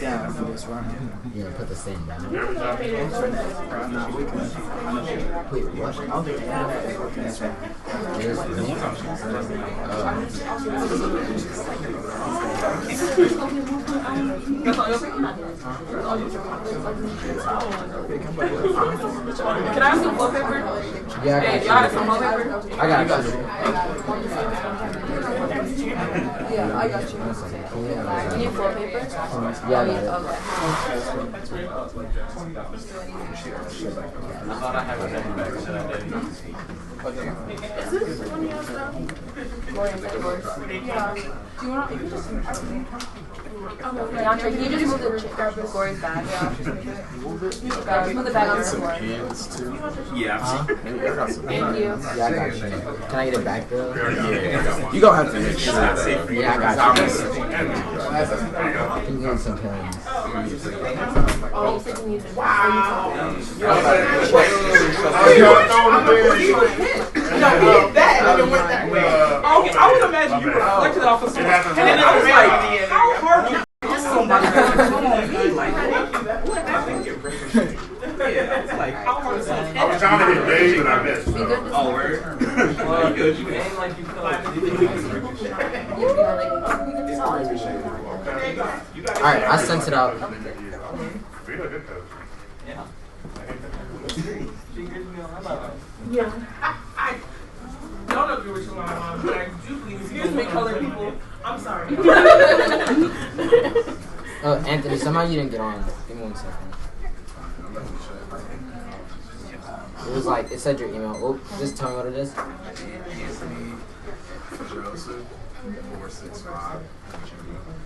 Down for this round. Yeah, put the same down. Wait, what? I'll do Can I have some flow paper? Yeah, Hey, y'all have some flow paper? I got you. Yeah, I got you. You need flow paper? Yeah, I got it. Is this one you have now? Yeah. Do you want to just... Andre, can you just move the Corey's bag? Yeah. Put the bag on the floor. Yeah. Thank you. Yeah, I got you. Can I get it back though? You gonna have to make sure. Yeah, I got you. Can you get some pens? Oh, you said you needed Wow. I would imagine you were reflected off of someone. And then I was like, how hard you kiss somebody? Yeah, it's like, how hard is that? I was trying to hit Dave, but I missed. Be good to Oh, word? Good. You aim like you feel like Alright, I sent it out. You're a good coach. yeah. She gives me a lot. Yeah. I don't know if you're with your mom, but I do believe excuse me, colored people. I'm sorry. Anthony, somehow you didn't get on. Give me 1 second. It was like, it said your email. Oh, just tell me what it is.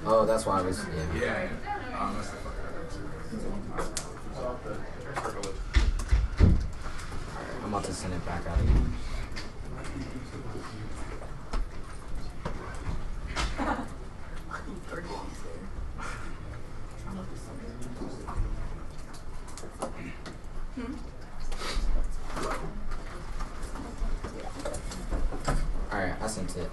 Oh, that's why I was, yeah. I'm about to send it back out again. Alright, I sent it.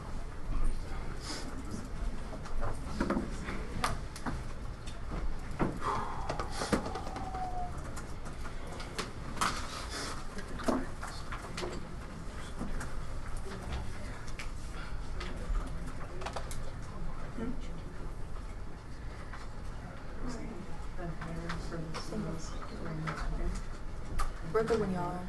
We're good when y'all are.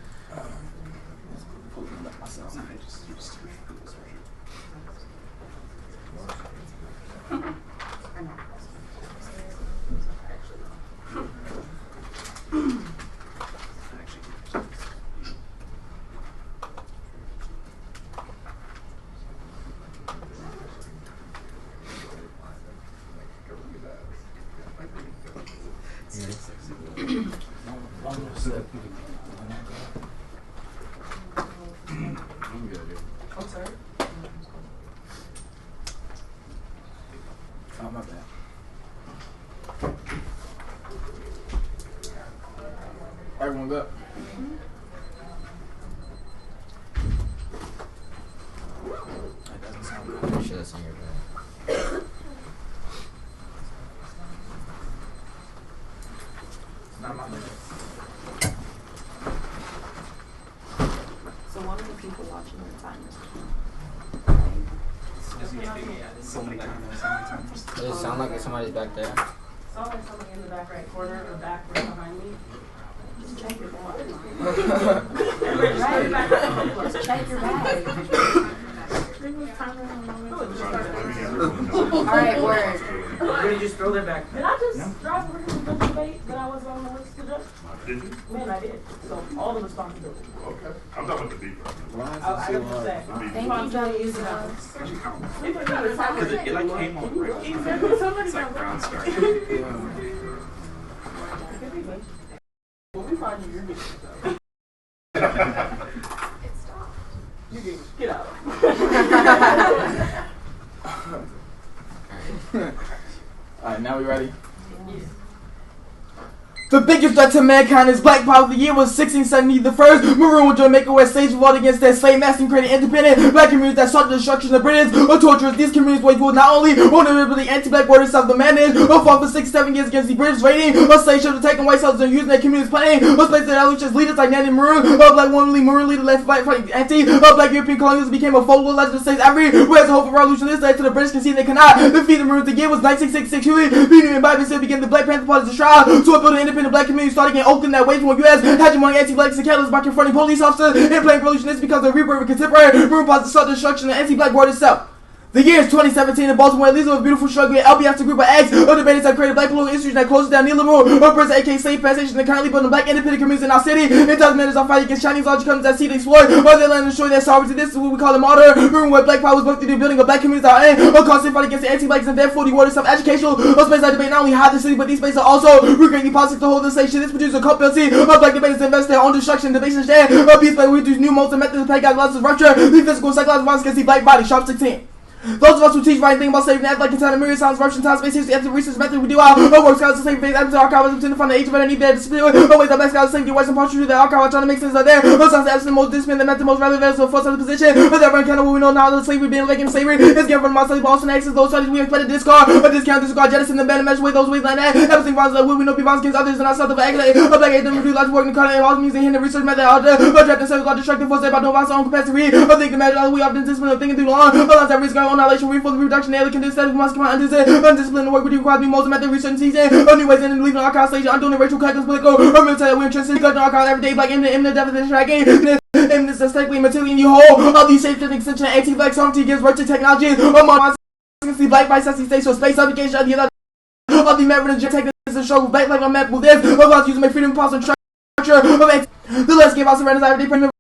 I'm sorry. Oh, my bad. Everyone good? That doesn't sound good. I'm sure that's on your bed. It's not my bad. So one of the people watching the timers. So many times. Does it sound like somebody's back there? Sounds like somebody in the back right corner or back right behind me. Just check your bag. Just check your bag. Alright, word. Did you just throw that back? Did I just drive over here with the debate that I was on the list to judge? Did you? Man, I did. So all the responsibility. Okay. I'm done with the deep right Why I is it got so to hard? say. Thank you, Jyleesa. Because it like came on right. It's like brown star. When we find you, you're getting you get out. Alright, now we ready? Yeah. The biggest threat to mankind is Black Power of the year was 1670. The first Maroon with Jamaica where slaves revolted against their slave masters and created independent black communities that sought the destruction of the British or torturers. These communities waged war not only on the anti-black borders of the managed or fought for 6-7 years against the British raiding or slave ships attacking white settlers and using their communities planning or placed their allies leaders like Nanny Maroon or Black woman Maroon leader led fighting anti-black European colonials became a folklore legend of states everywhere. The hope of revolution this led to the British conceding they cannot defeat the Maroons. The year was 1966. Huey P. and Bobby still began the Black Panther Party's trial to build an independent black community starting in Oakland that waged war U.S. hegemony anti-blacks and catalysts by confronting police officers and playing revolutionists because of the rebirth of contemporary Maroon policies sought destruction of the anti-black board itself. The year is 2017 in Baltimore. These are a beautiful struggle. LBF, a group of acts or debaters that created black political institutions that closes down neoliberal oppressive aka slave plantations and currently building black independent communities in our city. It does matters are fighting against Chinese large companies that see they exploit or their land and destroy their sovereignty. This is what we call a modern room where black power was both through the building of black communities that are in or constantly fighting against the anti-blacks and therefore the order of educational or space that debate not only hide the city but these spaces are also recreating politics to hold the station. This produces a competency of black debaters to invest their own destruction and debates instead of peace by we use new modes and methods to pedagogical rupture the physical and psychological violence against the black body. Sharp 16. Those of us who teach right thing about saving act like contain a myriad sounds, corruption, time, space, history, ethics, research, method, we do our work, scholars, the same faith, evidence, archives, to find the age of it, need their discipline, always the best scholars, same, get white, some partial, the archive, trying to make sense of there, those sounds, the most discipline, the method, most relevant, so force of the position, but that run kind of what we know now, the slavery, being like in slavery, is given from my slave, Boston, access, those studies, we expect to discard, but discount, disregard, jettison, the better measure, way, those ways like that, everything violence, like we know, be violence against others, and ourselves, of aggregate, of black aid, them, do lots of work in the country, and all music, and the research method, alter, but trapped themselves, got destructive force, about no violence, own capacity, of thinking, imagine, we often discipline, of thinking too long, balance that risk, our own annihilation, we for the reduction, they can do instead of must come out and undisciplined work with you requires me most method research season. Only ways in leaving our car station, I'm doing the racial calculus, political, or military, we're interested in cutting our car every day, black, imminent definition, tracking, imminent aesthetically, materially, you whole, all these shapes, extension, anti-black sovereignty gives birth to technology, among black by sexy states, so space application, of the other, of the merit and techniques and show, black, on map with this, of us using my freedom, pulse, and structure, of the less give us a random every day,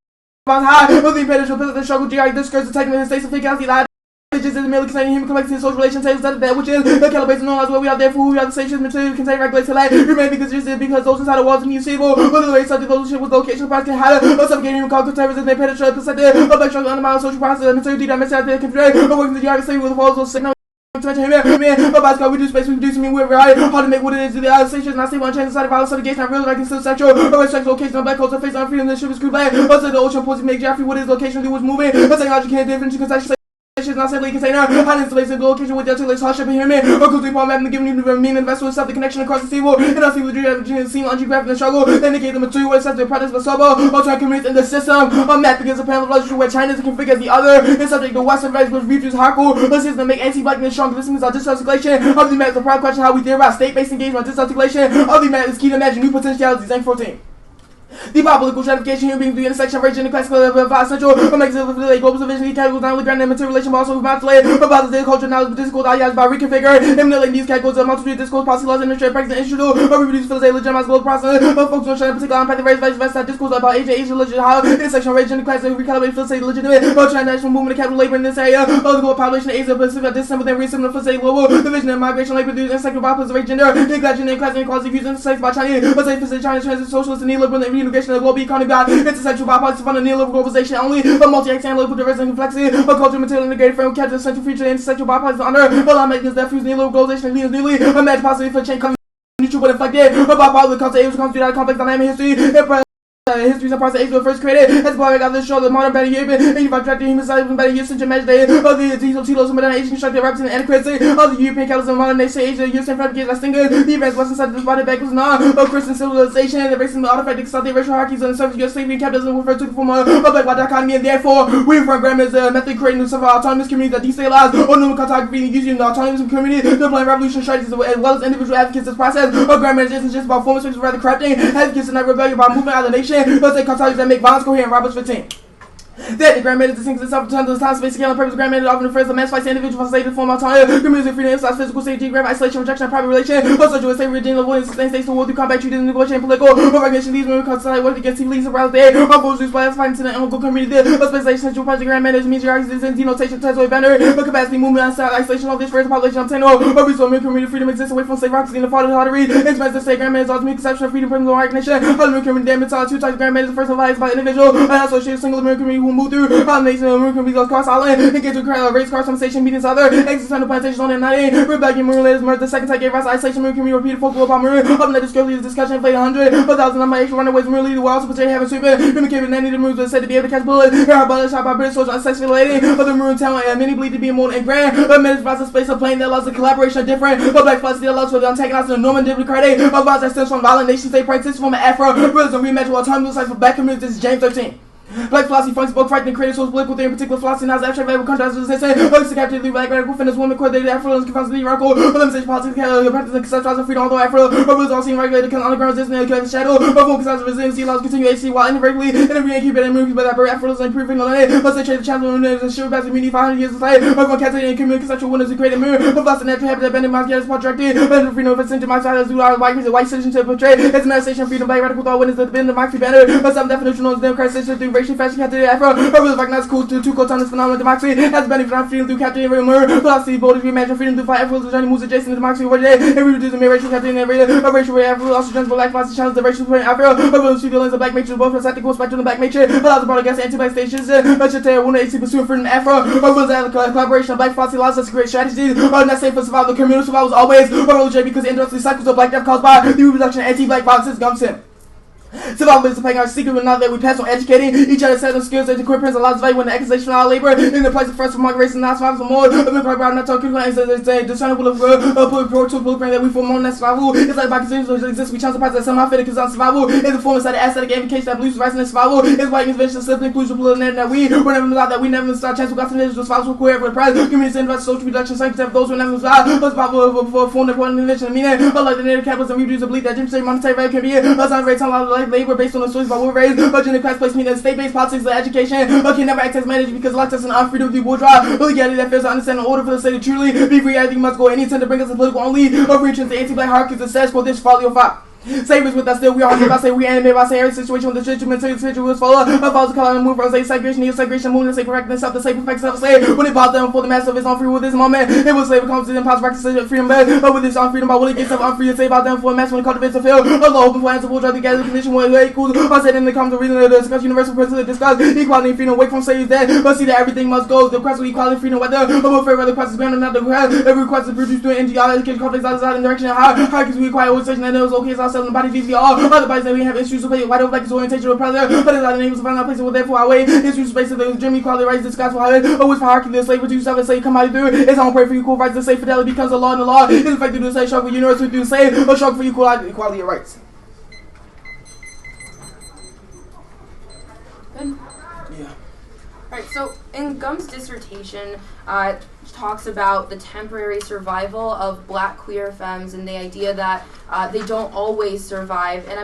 high, of the impediment, the struggle, geographic discourse, the technical states, of fake the is the merely concerning human complexity and social relations, that which is the calibrates and known as well. We are there for who we are the same material contain regulates to life. Remain because those inside the walls and you see or the way subject those with location price can hide or suffocating human called terrorism. They penetrate perspective of black struggle undermine social process and material dimension they can create or working the yard of slavery with walls or signal. About we do space, we produce me, we're right. How to make what it is, the other stations, not stable, unchanged, inside of violence, segregation, not real, like still sexual, or sexual location on black culture, face on freedom, the ship is screwed back. Also, the ocean posing make Jeffrey, what is location, do what's moving, a technology can't difference, concession. Not simply container, how to install the location with the articulate hardship and human, or could we palm map and giving you the mean investment with the connection across the seawall, and also with the seem ungeographic and struggle, indicate the material where the products of Sobo, or trying communities in the system, a map begins a panel of logic where China is configured as the other, and subject the Western race which reviews hardcore, a system make anti-blackness strong. This means our disarticulation of the map is a proud question how we theorize state-based engagement, disarticulation of the map is key to imagine new potentialities. Thank 14. The political stratification here being the intersection of region and classical of central, or makes it the global division, the categories not only granted material relation, but also manipulate about the culture, knowledge, discourse, ideas by reconfigure, emulating these categories of multitude discourse, policy laws, administrative practice, and institutional, or reproduce for the legitimized global process, or focus on sharing particular impact, race, vice versa, discourse about age, religion, how intersection of region and class, recalibrate for say legitimate, or transnational movement of capital labor in this area, or the global population of Asia Pacific, this symbol then reassemble for say global division and migration, labor, and sexual violence, race, gender, neglect, and class inequality, views intersected by Chinese, or say for say China, transit, socialist, and neoliberal, and reintegration of the global economy. About intersexual bipartisan fund and neoliberal globalization only, a multi-axial local diversity and complexity, a culture material integrated frame, capture the central feature, intersexual bipartisan honor, allow makers that fuse neoliberal globalization and leaders newly, imagine possibility for change coming neutral but inflected, about bipartisan culture, age comes through that complex dynamic history, history and parts of Asia were first created as part of this show the modern better year and you find the human side better years since your measure day of the Tilos and modern Asian constructed representing adequacy of the European capitals and modern nation Asia use and fabricated as single the events western side of this body backwards and on of Christian civilization the racism artifact South racial hierarchies and the service of slavery and capitalism refer to the form of black white dichotomy and therefore we program as a method creating several autonomous communities that destabilize or new cartography using the autonomous community to plan revolution strategies as well as individual advocates this process of grammar isn't just about formal spaces rather corrupting advocates and not rebellion about movement out of the nation but they that make violence coherent. Roberts 15. That the grandmother distinguishes itself in terms of time, space, scale, and purpose. Grandmother often refers to emancipates the individual from slave to form autonomy, community freedom, emphasize physical safety, geographic isolation, rejection, and private relation, or social slavery, redeeming, avoiding, sustain states to war through combat, treaties, and negotiating political, or recognition these women constantly work against civilians around the air, or forces by fighting to the uncle community, or specialization, central project, grandmother, means hierarchies, and denotation, territory, boundary, or capacity, movement, isolation of this first population, obtain or resource, community freedom exists away from slave rockets in the father, how to read, expensive state, grandmother's ultimate conception of freedom, personal recognition, how to community damage, two types of grandmothers, the first of life by individual, and associated single community will move through. Nation of Maroon Communities cross island and get to race car conversation meetings other exits on the plantation on the 98. Rebellion Maroon latest murder. The second time gave rise to isolation. Maroon community repeated folk about Maroon. Up in the discussion played 100,000 of my extra runaways. Maroon leader. We also put having sweeping. Human came in any of the Maroons said to be able to catch bullets. Her body shot by British soldiers unsuccessful lady. Other Maroon town and many believe to be more and grand. A minute process space of plane that allows the collaboration of different. But black plus still allows for the antagonist of the Norman Dibley credit. Of violence that stems from violent nation state practice from Afro. Realism rematch with autonomous life for black communities. This is James 13. Black philosophy functions both frightening creative source political theory, in particular philosophy, not as abstract label contrast as they say. Hooks to capture the black radical feminist woman, coordinated Afro, confronts the radical, elimination politics, practice and conceptualizing freedom, although Afro, rules all seem regulated, can underground resistance, and the shadow, of one concepts of resiliency, allows continue HC while indirectly, interviewing and keeping movies by that very Afro, and proving the land, plus they trade the channel and shield back the community 500 years of slave, everyone can't take any community conceptual winners to create a mirror, of lost the natural habitat, abandoned my gas, part directed, and freedom of a center, my side, as white citizenship portray, as a manifestation, freedom, black radical thought, winners that been the Maxi banner, but some definition of democracy through racial fashion, Afro, really recognize cool to two co-autonomous phenomenon democracy has been from freedom through captain every murder, philosophy, boldly reimagine freedom through fight Afro's journey moves adjacent to democracy over today, and we reduce the mere racial captain and a racial way Afro also trends for black philosophy challenge the racial point Afro, ability to the lens of black nature, both from ethical spectrum of black nature, allows the broad against anti-black stations, but should tell one AC pursuing freedom Afro, or the collaboration of black philosophy allows us to create strategies, or not safe for survival, the community survival is always, or OJ because indirectly cycles of black death caused by the reproduction of anti-black violence gums him. Survival is playing our secret, but now that we pass on educating each other, set on skills that equip parents allows value when the accusation of our labor in the place of first remark race and not survival for more. Of the program not talking about is discernible of blueprint that we form on that survival. It's like by consideration that exists, we chance the price that somehow fit because on survival is the form of the aesthetic indication that believes rising in survival is white invention, simple inclusion, political that we never allowed that we never start chance we got some niggas survival for whoever the prize, community invest social reduction, same of those who never survival for form of one invention, meaning unlike the native capitalism, we do believe that Jim say monetary value can be a sign rate on labor based on the source by what raised, but in the class place meaning state-based politics and education, but can never act as managed because it locks us in unfreedom through bourgeois legality that fails to understand in order for the state to truly be free. Everything must go any attempt to bring us a political only of reach into anti-black hierarchies and says for this folly of five. Savers with us still, we are here by say we animate by say every situation with the situation was full of follows the color and move from say segregation, movement, say correctness, self, the say perfect self, say when it bothers them for the master of his own free will this moment, it was slave comes to them, practice freedom, but with his own freedom, by will it gets of unfree to say about them for a master when it cultivates a field, a law open for answer, drug together, condition where it equals, I said in the comes the reason of the discuss universal principle discuss equality and freedom, wake from slaves dead, but see that everything must go, the quest of equality and freedom, whether above favor the quest is beyond another request, every request is produced through NGR, education, conflicts outside in direction of hierarchies we require organization that knows locates ourselves in the body, VCR. Other bodies that we have issues to play white over black is orientation of president, but it's not the names of find out places where therefore our way issues space of the Jimmy equality rights discussed for higher, always for hierarchy, the slave to yourself and say come out through it's on pray for equal rights, the slave fidelity becomes a law and the law is effective to say struggle for universal through the slave, or struggle for equality of rights. Good. Yeah. Alright, so in Gum's dissertation, talks about the temporary survival of black queer femmes and the idea that they don't always survive. And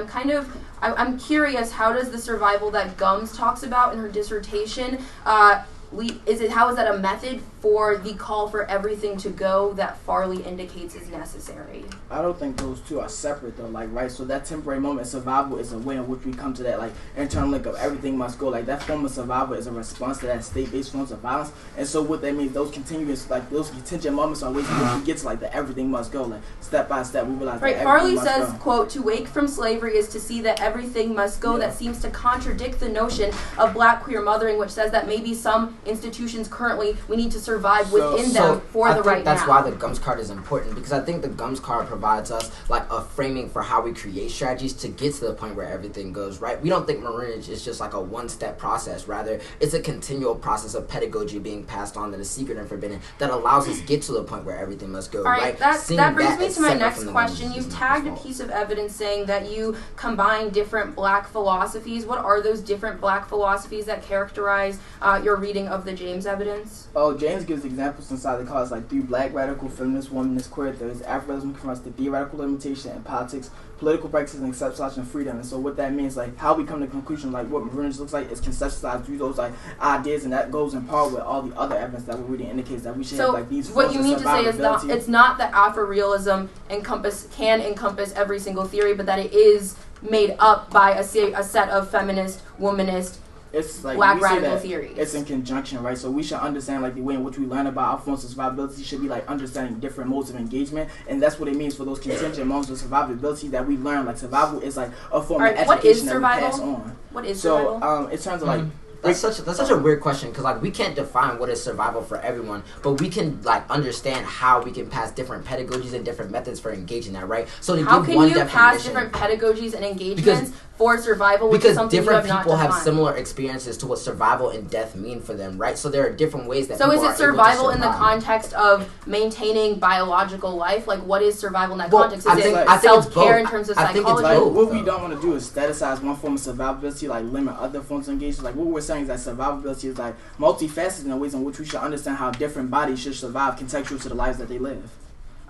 I'm curious, how does the survival that Gums talks about in her dissertation, how is that a method for the call for everything to go that Farley indicates is necessary? I don't think those two are separate though, like, right? So that temporary moment of survival is a way in which we come to that, like, internal link of everything must go. Like, that form of survival is a response to that state-based forms of violence. And so what that means, those continuous, like, those contingent moments are ways in which we get to, like, the everything must go. Like, step by step, we realize that Farley must says, go. quote, to wake from slavery is to see that everything must go. Yeah. That seems to contradict the notion of black queer mothering, which says that maybe some institutions currently we need to survive within them for the right now. That's why the Gums card is important, because I think the Gums card provides us like a framing for how we create strategies to get to the point where everything goes right. We don't think maroonage is just like a one-step process. Rather, it's a continual process of pedagogy being passed on that is secret and forbidden that allows us to get to the point where everything must go. All right, that brings me to my next question. You've tagged a piece of evidence saying that you combine different black philosophies. What are those different black philosophies that characterize your reading of the James evidence? Oh, James gives examples inside the class, like through black radical, feminist, womanist, queer. There's Afro-Ism confronts the theoretical limitation in politics, political practices, and conceptualization of freedom. And so what that means, like how we come to the conclusion, like what maroonage looks like, is conceptualized through those like ideas, and that goes in part with all the other evidence that we're reading indicates that we should have like these. So what you mean to say is it's not that Afro-realism can encompass every single theory, but that it is made up by a set of feminist, womanist, it's like black radical theories. It's in conjunction, right? So we should understand like the way in which we learn about our forms of survivability should be like understanding different modes of engagement, and that's what it means for those contingent modes of survivability that we learn. Like survival is like a form of education that we pass on. What is survival? So in terms of like That's such a weird question because like we can't define what is survival for everyone, but we can like understand how we can pass different pedagogies and different methods for engaging that, right? So to how give can one you definition, pass different pedagogies and engagements for survival, which is something different you have people not have defined? similar experiences to what survival and death mean for them, right? So there are different ways that. So people is it are able to survival in the survive. context of maintaining biological life? Like, what is survival in that Well, context? I Is think it it's self-care both. in terms of I think psychology? it's Like, both. what we don't want to do is staticize one form of survivability, like limit other forms of engagement. Like what we're saying is that survivability is like multifaceted in ways in which we should understand how different bodies should survive contextual to the lives that they live.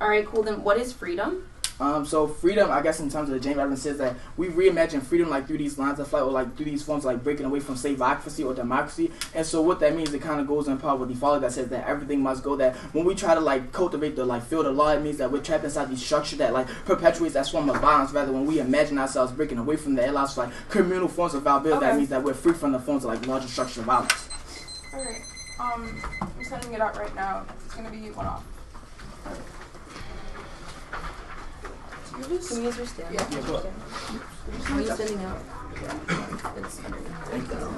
All right, cool. Then what is freedom? So freedom, I guess in terms of the James Evans says that we reimagine freedom like through these lines of flight or like through these forms like breaking away from slaveocracy or democracy. And so what that means, it kind of goes in part with the folly that says that everything must go, that when we try to like cultivate the like field of law, it means that we're trapped inside the structure that like perpetuates that form of violence, rather when we imagine ourselves breaking away from that, it allows for like communal forms of viability. That means that we're free from the forms of like larger structural violence. Alright, I'm sending it out right now. It's gonna be one off. Can you use your stand? Yeah. Why are you sending out? It's underneath. There you go.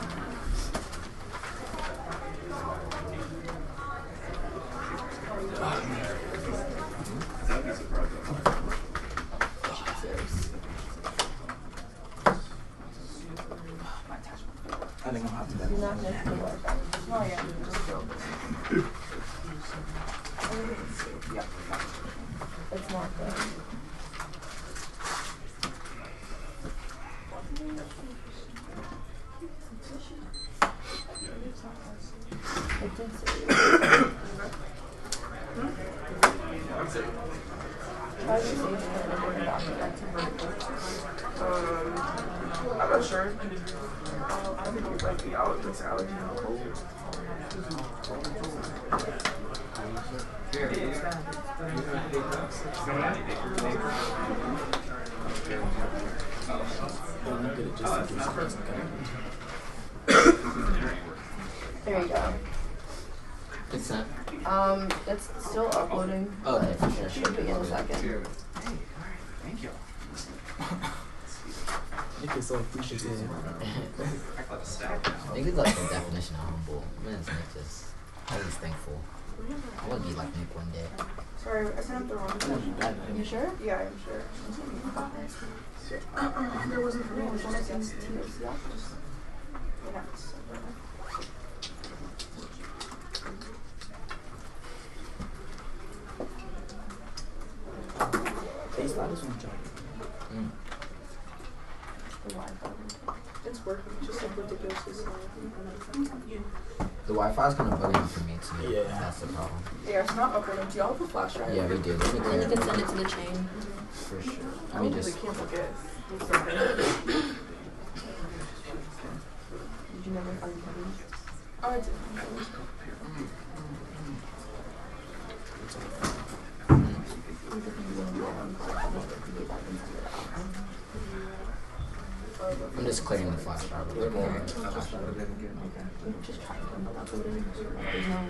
I think I'll have to do that. You're not going to do it. Oh yeah. It's not good. It did say I'm not sure. I think it might be allergy. There you go. It's sent. It's still uploading. Okay, but for sure. it should be in a second. Thank you. Nick is so appreciative. I think it's like the definition of humble. Man, it's Nick just always thankful. I want to be like Nick one day. Sorry, I sent up the wrong one. You sure? Yeah, I'm sure. There wasn't for me. It was one of those TOC offers. Yeah. This one, John. It's working. It's just like ridiculously slow. The Wi-Fi is kind of bugging out for me too. Yeah. That's the problem. Yeah, it's not uploading. Do y'all have a flash drive? Yeah, we do. Let me And clear you it can send it to the chain. for sure. I Let me really just. can't forget. Did you never find Kevin? Oh, I did. I'm just clearing the flash drive. Just try to upload it. There's no.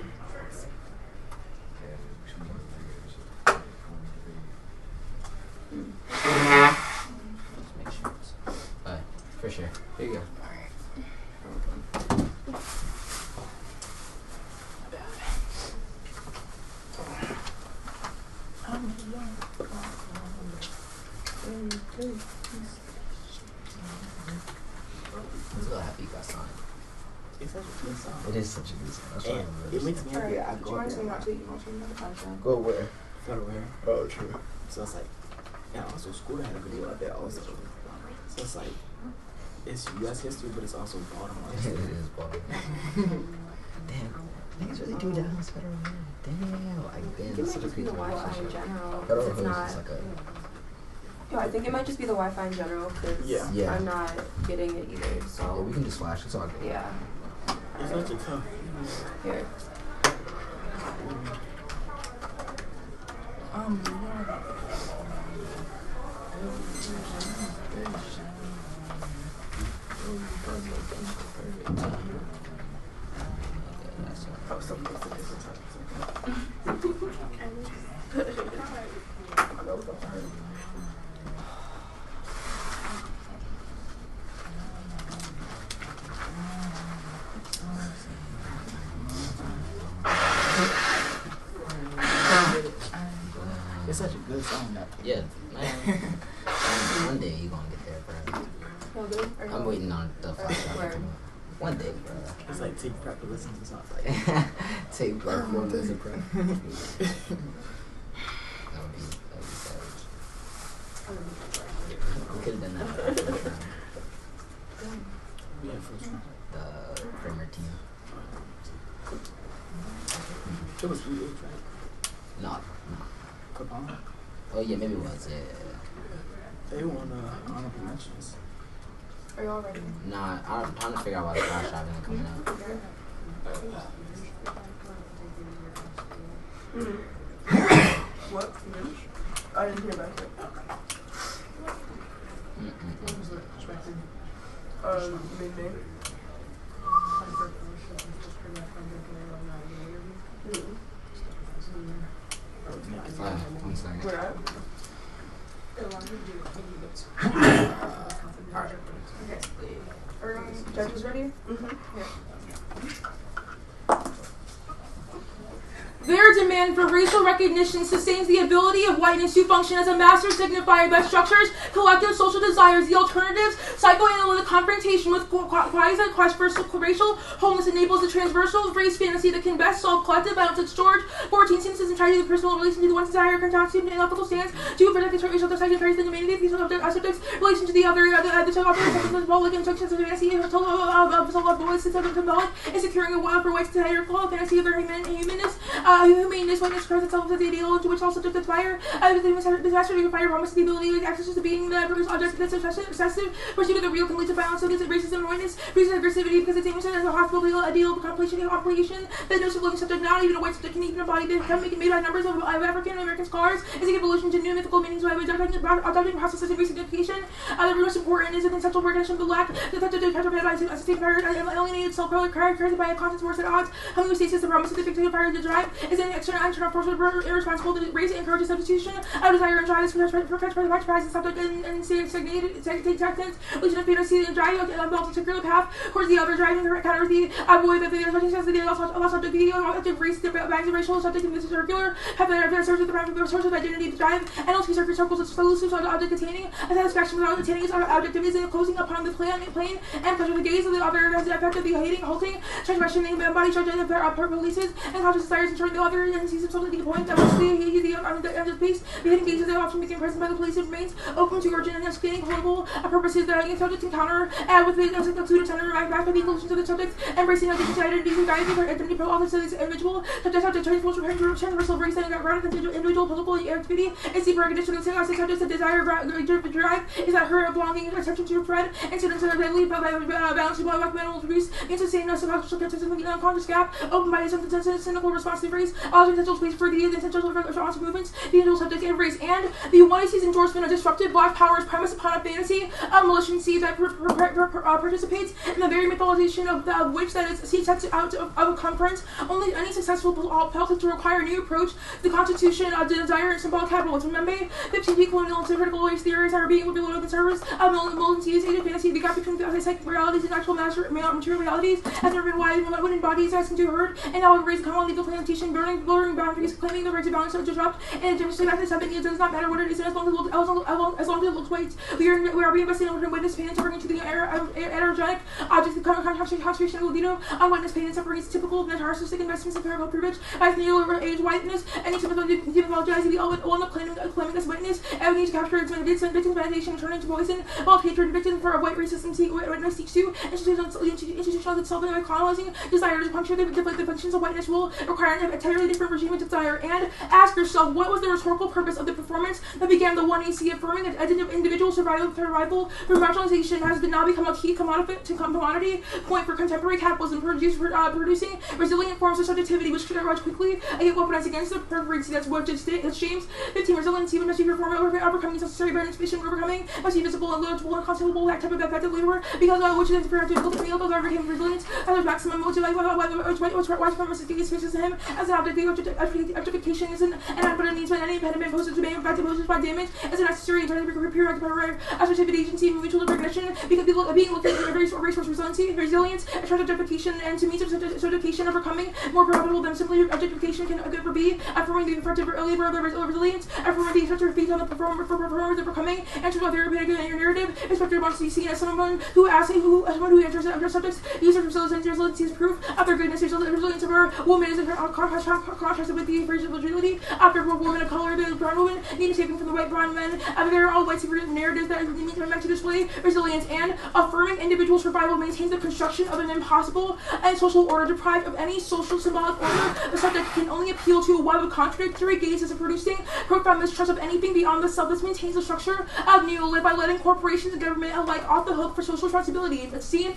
Just make sure. Alright, for sure. Here you go. I'm so happy you got signed. It's such a good song. It is such a good song. That's why And I'm it really makes me happy. I Do you go mind there. saying not to email to me? Go where? Federal. Oh, true. So it's like, and also school had a video out there also. So it's like, it's U.S. history, but it's also Baltimore it history. is Baltimore. Damn. Niggas really do Dallas Federal. Damn. Like, damn. It That's might such a just be the crazy Wi-Fi in relationship. general. Federal It's Hills not. is like a. Yeah, I think it might just be the Wi-Fi in general because Yeah. I'm not getting it either. Yeah, So we can just flash. It's all good. yeah, It's such a tough. here. I was so close to this It's such a good song. That Yeah, man. One day you gonna get there, bro. I'm waiting on the first album. One day, bro. it's like take prep to listen to songs like Take like 4 minutes of prep. That would be savage. We could have done that for the first round. yeah, first round. The Premier team. It was really right. No. Capone. Oh yeah, maybe it was. Yeah. They won honorable mentions. Are y'all ready? Nah, I'm trying to figure out why the flash drive isn't coming out. What? I didn't hear back yet. Maybe. One second. Where at? Alright. Okay. Are judges ready? Yeah. Their demand for racial recognition sustains the ability of whiteness to function as a master signifier that structures collective social desires. The alternatives, psychoanalytic confrontation with quasi-quest for racial wholeness enables the transversal race fantasy that can best solve collective violence. George 14 sentences and tries to the personal relation to the one's desire, constitute an ethical stance to protect the racial section, carries the humanity of these subjects, relation to the other, the two operations of public instructions of fantasy, of voice, symbolic, and securing a world for whites to higher fantasy of their humanist. Humaneness, whiteness, expresses itself as the ideal into which all subjects aspire. The master of fire promises the ability to access to being the produced object that's obsessive pursuit of the real can lead to violence against racism and whiteness, reason aggressivity because it's aims as a hospital ideal of compilation that no living subject, not even a white subject, can even embody the made by numbers of African American scholars is a evolution to new mythical meanings by adopting processes of resignification. The most important is an essential recognition of the lack a state of alienated self characterized by a constant force at odds. Homeostasis, the promise of the fictive fire to drive is an external internal force irresponsible to raise and encourage substitution. Desire and drive is for subject and stagnated acceptance, legion of fantasy and drive a particular path towards the other driving counters the avoid that the other subject the subject the objective race the bags of racial subject in this circular have the source of the source of identity the drive and also circles of solutions on the object containing a satisfaction without attaining its objective is closing upon the plane and pleasure the gaze of the other as the effect of the hating halting transgression the body charge of their releases and conscious desires ensuring the other and sees himself at the point that once the end of space the hidden gazes that often became present by the police remains open to origin and explaining horrible purposes that the subject encounter with the included center back by the inclusion of the subject embracing of the identity and guiding their identity pro office of this individual subject transversal race and grounded individual political activity is deeper recognition of the subject's desire drive is that her belonging attention to her thread incidents that are by balancing by mental abuse insane unconscious gap open by a cynical responsive race also potential space for the essential response movements the individual subject and race and the one-sees endorsement of disruptive black power is premised upon a fantasy of militancy that participates in the very mythologization of which that is sets out of a conference. Only any successful politics to require a new approach the constitution of the desire and symbolic capitalism. Remember, 15 colonial and critical race theories are being below the service of militancy's age of fantasy. The gap between the psychic realities and actual material realities has never been wide when embodies asking to herd and now raise a common legal plantation, blurring boundaries, claiming the right to balance and disrupt, and demonstrate that something it does not matter what it is, and as long as it looks white, we are reinvesting in witness pain and suffering into the energetic object of concentration of libido on witness pain and suffering is typical of narcissistic investments in parallel privilege as near-age whiteness, any type of demonizing the one claiming this witness, and we need to capture its victim's meditation and turn into poison, while hatred victim for a white racism witness seeks to institutionalize itself in a colonizing desire to puncture the functions of whiteness will require an entirely different regime of desire. And ask yourself, what was the rhetorical purpose of the performance that began the 1AC affirming that individual survival through marginalization has now become a key commodity point for contemporary capitalism, producing resilient forms of subjectivity which quickly get weaponized against the perversity that's what shames 15 resiliency must be performed overcoming necessary participation overcoming must be visible and legible and conceivable that type of effective labor because which is difficult to feel those overcame resilience as a maximum motive white supremacist gaze faces him as an objectification is an input needs by any impediment posed to being affected by damage is a necessary period as a agency and mutual recognition because being looked at resource resilience, and objectification, and to meet certification overcoming more probable than simply objectification can ever be, affirming the effective labor of resilience, affirming the effective feat on the performers overcoming, and to the therapeutic narrative, expected wants to be seen as someone who enters subjects, uses resilience as proof of their goodness, resilience of our woman is contrasted with the fragility of the woman of color, the brown woman, needing saving from the white brown men, they're all white narratives that meant to display resilience, and affirming individual survival maintains the construction of an impossible and social order deprived of any social symbolic order. The subject can only appeal to a web of contradictory gazes of producing profound mistrust of anything beyond the self. This maintains the structure of neoliberalism by letting corporations and government alike off the hook for social responsibility. 16.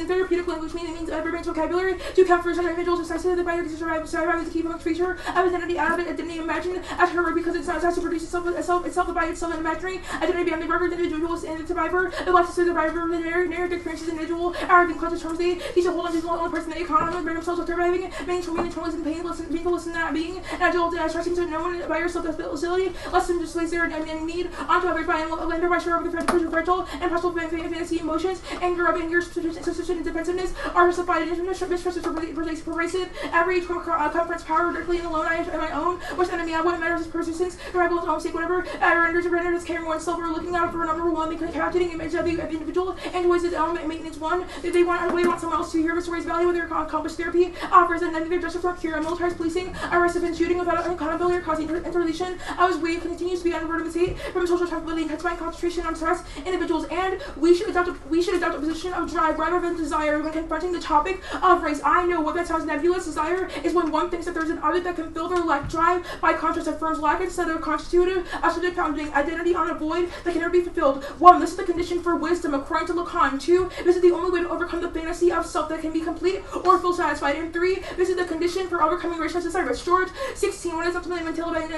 Therapeutic language means every vocabulary to account for such individuals assessed by to survive as a key feature of identity out of it. Identity imagined as her because it's not to produce itself by itself and imaginary identity beyond the reference individuals and the survivor. The life of the survivor, the narrative experiences individual, arrogant conscious terms they teach a whole only person they economize by themselves of surviving, maintaining internalizing pain, painful listen to not being, and agile stressing to no one by yourself facility, less than just laser and need onto others by lender by share of the fragile and possible fantasy emotions, anger, suspicion, and defensiveness are justified and mistrust is pervasive. Every conference power directly and alone I am my own, which enemy I what matters is persistence, survival is home stake, whatever renders caring oneself or looking out for number one, the captivating image of the individual and was its element maintenance one. They want someone else to hear the story's value, whether accomplished therapy offers and then their justice for cure, militarized policing, arrested and shooting without accountability or causing interrelation. As wave continues to be on the verge of hate from social accountability, intensifying concentration on stress individuals, and we should adopt a position of drive rather than desire when confronting the topic of race. I know what that sounds nebulous. Desire is when one thinks that there's an other that can fill their life. Drive, by contrast, affirms lack instead of constitutive, subject founding identity on a void that can never be fulfilled. 1. This is the condition for wisdom, according to Lacan. 2. This is the only way to overcome the fantasy of self that can be complete or feel satisfied. And 3. This is the condition for overcoming racial desire. George 16. When it's not something mental and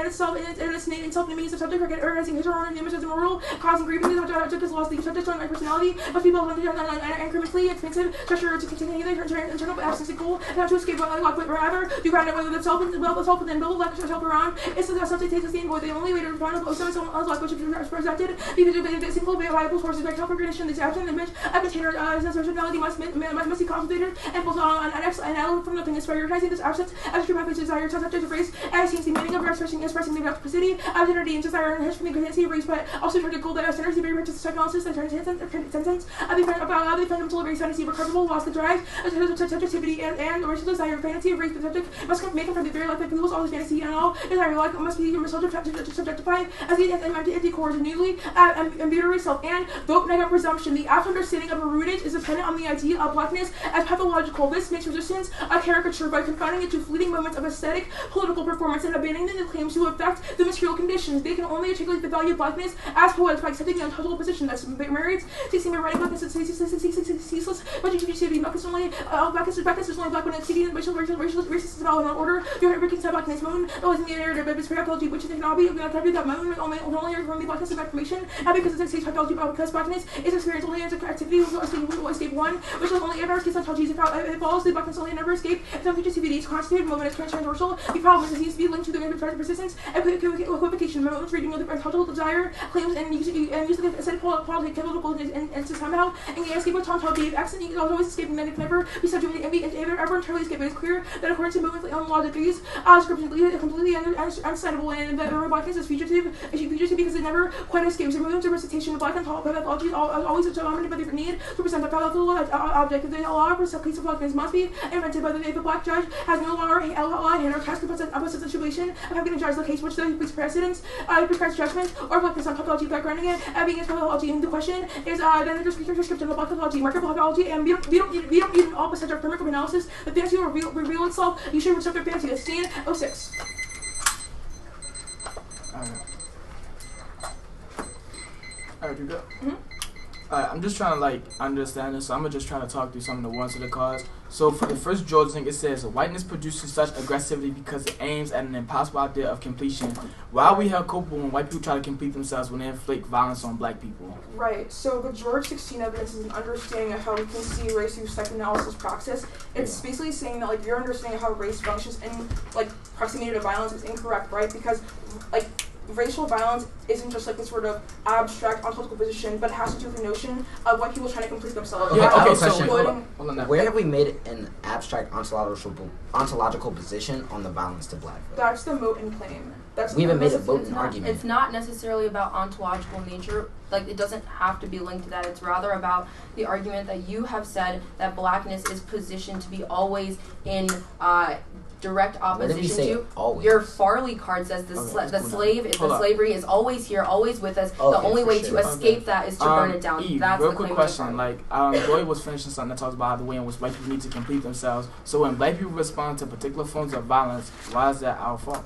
itself and its name itself means the subject organizing his or her image as immoral, causing grievances. The subject has lost the subject on my personality. Most people have incrementally expensive gesture to continue their internal absence of goal and not to escape but rather to ground it whether the self and then build like yourself around. It's the subject takes the same void. The only way to find a someone's life which is presented because the single viable sources by self-recognition. This absent image a container as a personality must be concentrated and built on an element from nothing. Is prioritizing this absence as a true message desire subject of race as seems the meaning of expressing the authenticity, identity, and desire and history from the consistency of race, but also trying to goal that centers the very rich psychoanalysis that transcends about the fundamental race fantasy recoverable lost the drive subjectivity and the racial desire fantasy of race. The subject must make him from the very life that fuels all his fantasy and all desire like must be subjectified as the anti-core is newly imbued self and vote negative presumption. The actual understanding of a rootage is dependent on the idea of blackness as pathological. This makes resistance a caricature by confining it to fleeting moments of aesthetic political performance and abandoning the claims to affect the material conditions. They can only articulate the value of blackness as poets by accepting the untouchable position that's merits, ceasing by writing blackness is ceaseless, but you should be blackness is only black when it's exceeding racist development in order. You're breaking side blackness moon, always in the narrative of its pathology, which cannot be that moon only from the blackness of information, not because it's a pathology, but because blackness is experienced only as an activity will escape one, which will only ever escape ontologies. It follows the blackness only never escape. It's objectivity, it's constituted moment, it's transversal. The problem is it needs to be linked to the persistence and equivocation. Moments reading of the ontological desire, claims, and use the aesthetic quality, chemical, and to somehow escape with ontology. If accident, you can always escape, and then it can never be subject to envy, and ever entirely escape. It is clear that according to movements on logic, these descriptions leave it completely unsightable, and that blackness is fugitive because it never quite escapes. The movement of recitation of black pathology is always dominated by the need to present a pathological object. The law for some case of blackness must be invented by the black judge has no law hand or task opposite the situation of having to judge the case which the precedents prescribes judgment or blackness on pathology without grounding it being as pathology. And the question is then the description of black pathology, market pathology, and we don't need an opposite of thermic analysis. The fantasy will reveal itself. You should accept their fantasy. That's scene 06. Alright, you go. Alright, I'm just trying to understand this, so I'm just trying to talk through some of the ones of the cause. So for the first George thing, it says, whiteness produces such aggressivity because it aims at an impossible idea of completion. Why are we held culpable when white people try to complete themselves when they inflict violence on black people? Right, so the George 16 evidence is an understanding of how we can see race through psychoanalysis praxis. It's basically saying that, like, your understanding of how race functions in, like, proximity to violence is incorrect, right? Because, like, racial violence isn't just like this sort of abstract ontological position, but it has to do with the notion of white people trying to complete themselves. Okay, I have a so question. hold on now. Where have we made it an abstract ontological position on the violence to black folks? That's the moat and claim. We haven't made a vote and argument. It's not necessarily about ontological nature. Like, it doesn't have to be linked to that. It's rather about the argument that you have said that blackness is positioned to be always in direct opposition to. Always? Your Farley card says the slavery is always here, always with us. Okay, the only way sure. to escape that is to burn it down. Eve, That's real the quick claim question. Like, Lloyd was finishing something that talks about the way in which white people need to complete themselves. So when black people respond to particular forms of violence, why is that our fault?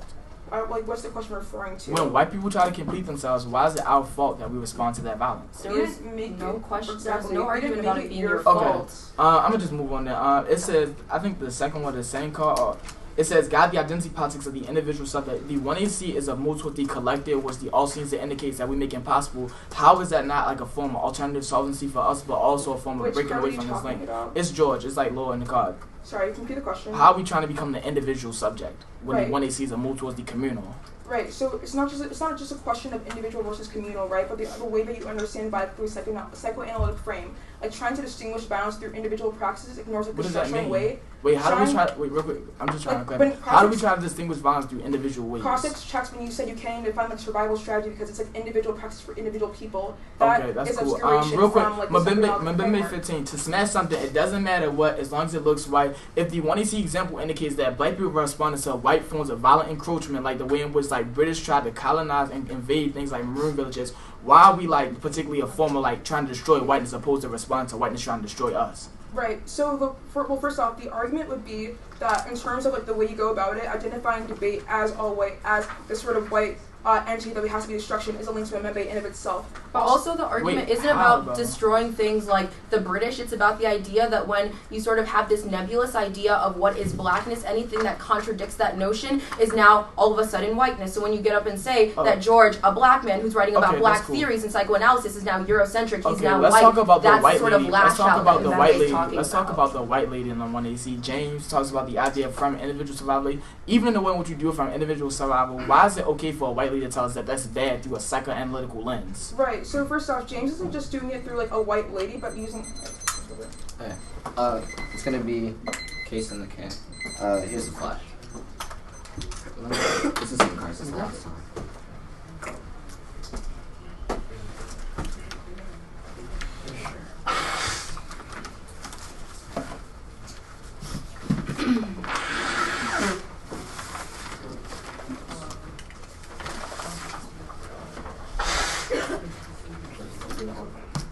Like, what's the question referring to? When white people try to complete themselves, why is it our fault that we respond to that violence? There is no question. There's no argument about it being your Okay. fault. I'm gonna just move on there. It says, I think the second one is the same card. It says, guide the identity politics of the individual subject. The 1AC is a move with the collective, which the all seems to indicates that we make impossible. How is that not like a form of alternative solvency for us, but also a form of breaking away from this link? It's George. It's like Law in the card. Sorry, you can repeat the question. How are we trying to become the individual subject when Right. the 1AC is a move towards the communal? Right, so it's not just a question of individual versus communal, right? But the way that you understand violence through a psychoanalytic frame, like trying to distinguish violence through individual practices ignores like the structural way. Wait, how do we try? Wait, real quick. I'm just trying to clarify. How do we try to distinguish violence through individual ways? Cross checks when you said you can't even define like survival strategy because it's like individual practice for individual people. That okay, that's is cool. obscuration Real quick, from like Mbembe 15. To smash something, it doesn't matter what, as long as it looks right. If the 1AC example indicates that black people responded to white forms of violent encroachment, like the way in which like British tried to colonize and invade things like maroon villages, why are we like particularly a form of like trying to destroy whiteness opposed to respond to whiteness trying to destroy us? Right. So, first off, the argument would be that in terms of like the way you go about it, identifying debate as all white, as this sort of white entity that has to be destruction is a link to a Mbembe in of itself. But also the argument isn't about destroying things like the British. It's about the idea that when you sort of have this nebulous idea of what is blackness, anything that contradicts that notion is now all of a sudden whiteness. So when you get up and say that George, a black man who's writing about black theories and psychoanalysis, is now Eurocentric, he's now let's white. Talk about that's the white sort lady. of Let's talk about the white lady. Let's talk about the white lady in the 1AC. James talks about the idea of from individual survival. Even in the way in which you do it from individual survival, why is it okay for a white lady to tell us that that's bad through a psychoanalytical lens? Right. So first off, James isn't just doing it through like a white lady, but using. Hey, it's gonna be case in the can. Here's the flash. This is the same cards as last time.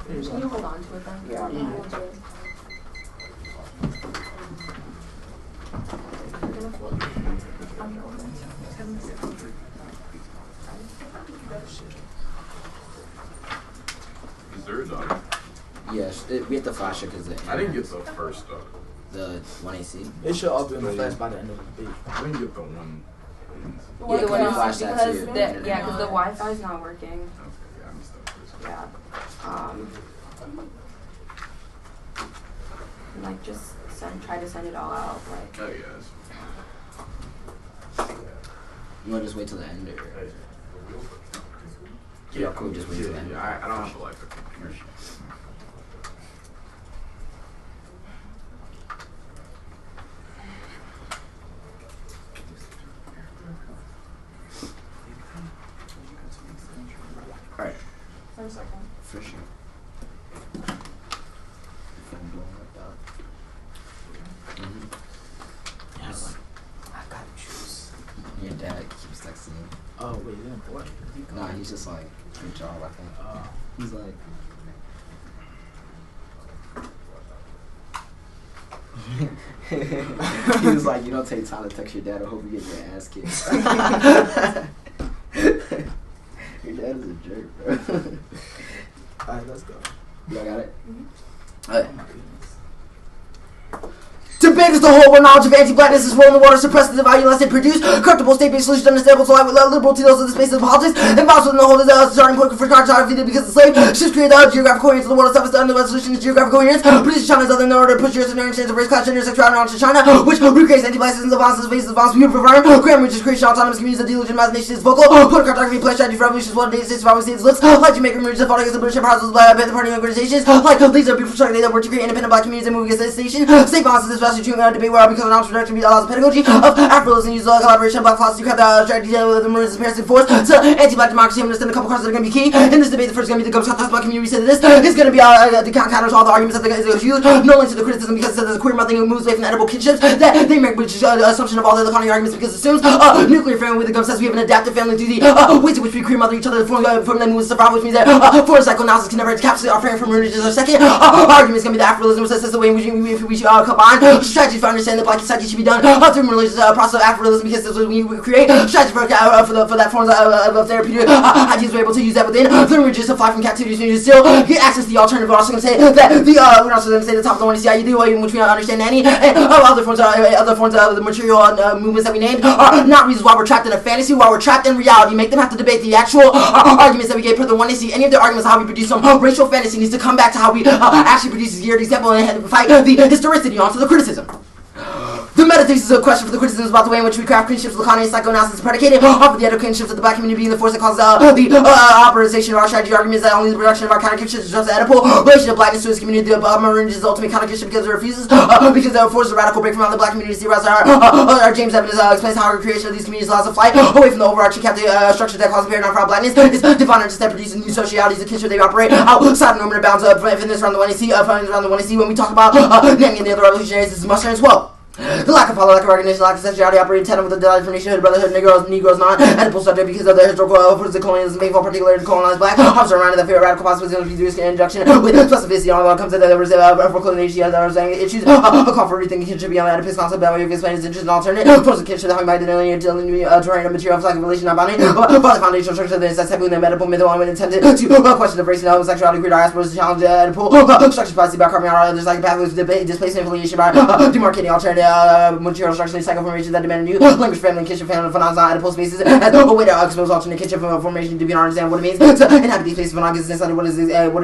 Can you hold on to it then? Yeah. Is there a dog? Yes, we have to flash it because I didn't get the first dog. The 1AC. It should all be in the flash by the end of the day. I didn't get the one. Yeah, the one flash that because too. because the Wi-Fi is not working. Okay, yeah, I missed that first. Yeah. Like just try to send it all out. Like. Oh yes. You want to just wait till the end, or? Yeah, cool. Just wait till the end. Yeah, I don't have to like the computer. All right. 1 second. For sure. Yes. I got juice. Your dad keeps texting me. Oh wait, is it boy? Nah, he's just like, good job, I think. He's like. He was like, you don't take time to text your dad. I hope you get your ass kicked. Your dad is a jerk, bro. Alright, let's go. Y'all got it? Mm-hmm. Alright. knowledge of anti-blackness is rolling the water, suppressed the value unless they produce corruptible state-based solutions understandable to life with liberal to those of the space of politics, and also in the whole starting point for cartography because the slave shifts create the geographical coherence of the world itself is the resolution is geographical coherence, produces China's other in order to push your ignorance of race, class, gender, sexuality onto China, which recreates anti-black systems of violence, spaces of violence, we perform, grammar, which is creation autonomous communities that delegitimize nations vocal, political cartography, play strategy for revolutions, what the states, survival states looks like Jamaica emerges fought against the British Empire, the party organizations, like these are beautiful structure that work to create independent black communities and move against this nation. State violence is especially true debate where because an option direction allows the pedagogy of Afro-Listening use collaboration of black philosophy, craft the strategy of the Marines and force to anti-black democracy. I'm going to send a couple cards that are going to be key. In this debate, the first is going to be the Gums black community said this is going to be the counters all the arguments that is huge. No link to the criticism because it says the queer mouthing moves away from the edible kinships that they make, which is assumption of all the other counter arguments because it assumes nuclear family with the Gums says we have an adaptive family to the ways in which we queer mother each other from them moves survival, which means that for psychoanalysis can never encapsulate our frame from religions. Our second argument is going to be the Afro-Lism, which says the way in which we should combine strategies for understanding that black society should be done through religious process of Afro-Lism because this is when we create strategies for that forms of therapeutic ideas we're able to use that within the religious to fly from captivity to still get access to the alternative. We're also going to say that we're also going to say the top of the one to see the way in which we understand any and other forms of the material movements that we named are not reasons why we're trapped in a fantasy, why we're trapped in reality. Make them have to debate the actual arguments that we gave per the one to see. Any of their arguments how we produce some racial fantasy needs to come back to how we actually produce a geared example and fight the historicity onto the criticism. The meta-thesis is a question for the criticisms about the way in which we craft kinships, lacanian psychoanalysis predicated off of the edible kinships of the black community being the force that causes the operation of our strategy arguments that only the production of our counter kinships is just the edible relation of blackness to its community. The Maroon is the ultimate counter kinship because it refuses, because it forces a radical break from the black community. Our James Evans explains how our creation of these communities allows a flight away from the overarching captive structure that causes paradigm for our blackness. It's divine artists that produce new socialities of kinship. They operate outside of normative bounds of fitness around the one when we talk about naming the other revolutionaries. This is mustard as well. The lack of power, lack of recognition, lack of sexuality operating tandem with the delight for nationhood, brotherhood, Negroes non-edible subject because of their historical efforts of colonialism, making particularly to colonize black. Hops around in the fear of radical possibilities of reduced induction with specificity on what comes to the for colonization as our saying issues. A call for rethinking kinship beyond the Oedipus concept that way of explaining its interest in alternate forms of kinship that we might delineate terrain of material of like relation not bounding, but the foundational structure of the incest taboo and the medical myth one intended to question of race and homosexuality, queer diasporas, to challenge Oedipal structures by carving out others like pathways to displacement affiliation by demarcating alternative material structure psychoformation that demand new language family and kinship family phenomena Oedipal spaces as a way to expose alternate kinship formation to be understand what it means to inhabit these spaces when this what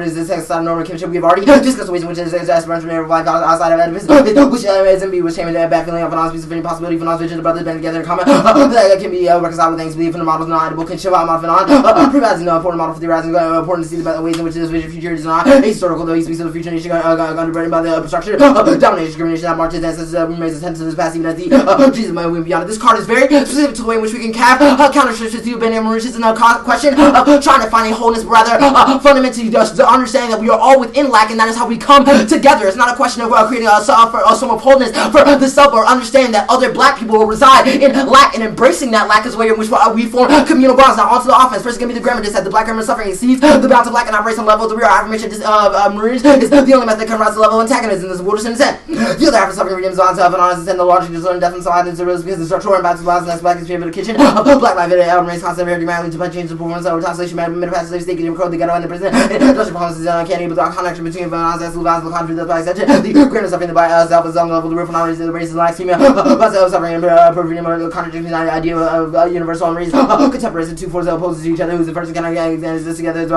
is this sex normal kinship. We've already discussed the ways in which it is aspirant of life outside of Oedipus, which is in which came into bad feeling of phenomena of any possibility for vision the brothers band together in common that can be reconciled with things believed in the models non Oedipal kinship phenomenon providing an important model for theorizing important to see the ways in which this vision future is not historical though he speaks of the future nation underwritten by the structure domination discrimination that marches ancestors remains attentive to this past even as the Jesus might win beyond it. This card is very specific to the way in which we can cap counter-structures to Ben and Mauritius in a question of trying to find a wholeness, rather fundamentally just the understanding that we are all within lack and that is how we come together. It's not a question of creating a sum of wholeness for the self or understanding that other black people will reside in lack and embracing that lack is the way in which we form communal bonds. Now onto the offense. First, it's going to be the grammar that the black grammar suffering exceeds the bounds of black and operates on level. The real affirmation of Maroons is the only method that can rise to the level of antagonism. This is Wilderson intent. The other half of suffering redeems on self and honest and the logic is learn death and so on. It's because the structural impacts of lives and black is the kitchen. Black life race constant very demanding to change the performance of translation middle past slave state Jim Crow the ghetto and the prison. Industrial policies can't able to connection between violence and the country that's by extension. The greater suffering by self is on the level the real phenomenon is the race is like female. But suffering and perverting contradicting the idea of universal and reason. Contemporaries and two forces opposed to each other who's the first cannot exist this together.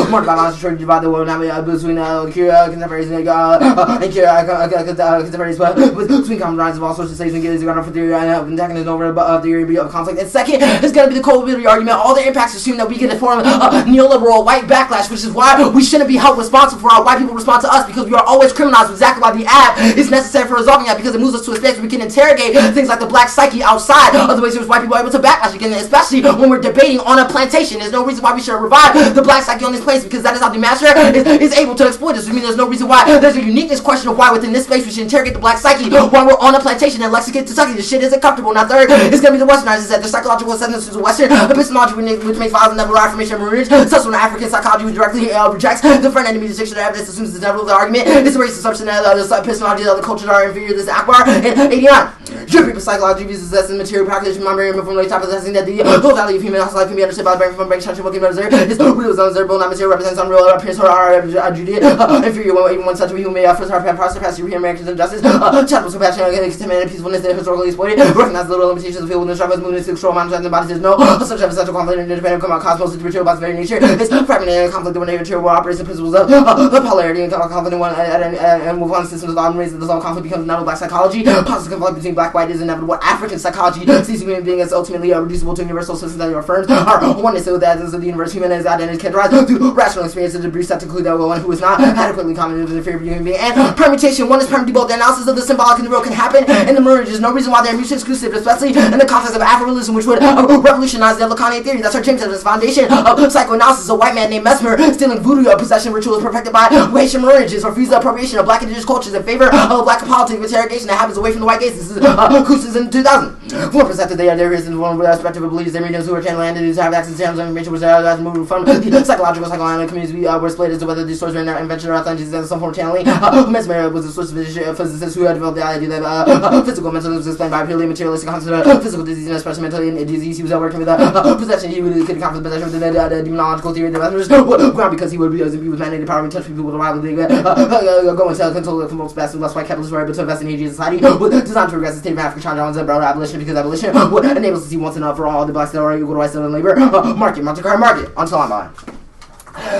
More about violence to divide the world now between contemporaries and contemporaries between compromises of all sorts of states and get for theory of antagonism over theory of conflict. And second is going to be the culpability argument. All the impacts assume that we get a form of neoliberal white backlash, which is why we shouldn't be held responsible for how white people respond to us because we are always criminalized. Exactly why the ab is necessary for resolving that because it moves us to a space where we can interrogate things like the black psyche outside of the ways in which white people are able to backlash again, especially when we're debating on a plantation. There's no reason why we should revive the black psyche on this place because that is how the master is able to exploit us. I mean, there's no reason why there's a uniqueness question of why within this space we should interrogate the black psyche while we're on a plantation in Lexington, Kentucky. This shit isn't comfortable. Now third is going to be the westernizers that the psychological assessments to the western epistemology which makes files and never affirmation of Maroons. Such an African psychology which directly rejects the front enemy distinction of evidence assumes the devil of the argument. It's a racist assumption that the epistemology of the cultures are inferior to this Akbar in 89. Dripping for psychology, possessing material practice, remembering from the top of the testing that the totality of human life can be understood by the brain from brain structure, what can be observed. His wheels observable, not material, represents unreal appearance or inferior, even when such a human may first have past European Americans and justice, charitable compassion, contaminated peacefulness, and historically exploited, recognize the little limitations of the field, and struggles, movements, control, mountains, and bodies, no such a such a conflict, and independent come out cosmos, into material by its very nature, it's fragmented and conflict when nature will operate the principles of polarity and conflict in one and move on systems of race that dissolve conflict becomes not black psychology, positive conflict between black white is inevitable. African psychology sees human being as ultimately reducible to universal systems that affirms our oneness with that is the universe. Human is identity characterized through rational experiences and brief set to conclude that one who is not adequately cognitive is a favorite human being. And permutation, one is permutable. The analysis of the symbolic and the real can happen in the merge. There's no reason why they're mutually exclusive, especially in the context of Afro-realism, which would revolutionize the Lacanian theory. That's our James Evans' foundation of psychoanalysis. A white man named Mesmer stealing voodoo possession rituals perfected by Haitian marriages or refused the appropriation of black indigenous cultures in favor of black politics interrogation that happens away from the white gaze. This is Cousins in 2000. 4% that they are there is in one respective beliefs. Their mediums who are channeling entities have access to terms of information which are moved from the psychological psychoanalytic communities were split as to whether these sources were invention or authentic in some form of channeling. Mesmer was a source of physicists who had developed the idea that physical mental was explained by purely materialistic concept of physical disease and especially mental disease. He was working with possession. He could conflict possession with the demonological theory of the Mesmer's ground because he was mandated power to touch people with a rival. They go and tell control the most best and less white capitalists were able to invest in Asian society designed to regress the state of African China about abolition because abolition would enable us to see once enough for all the blacks that are equal to whites and labor. Market, market, on line.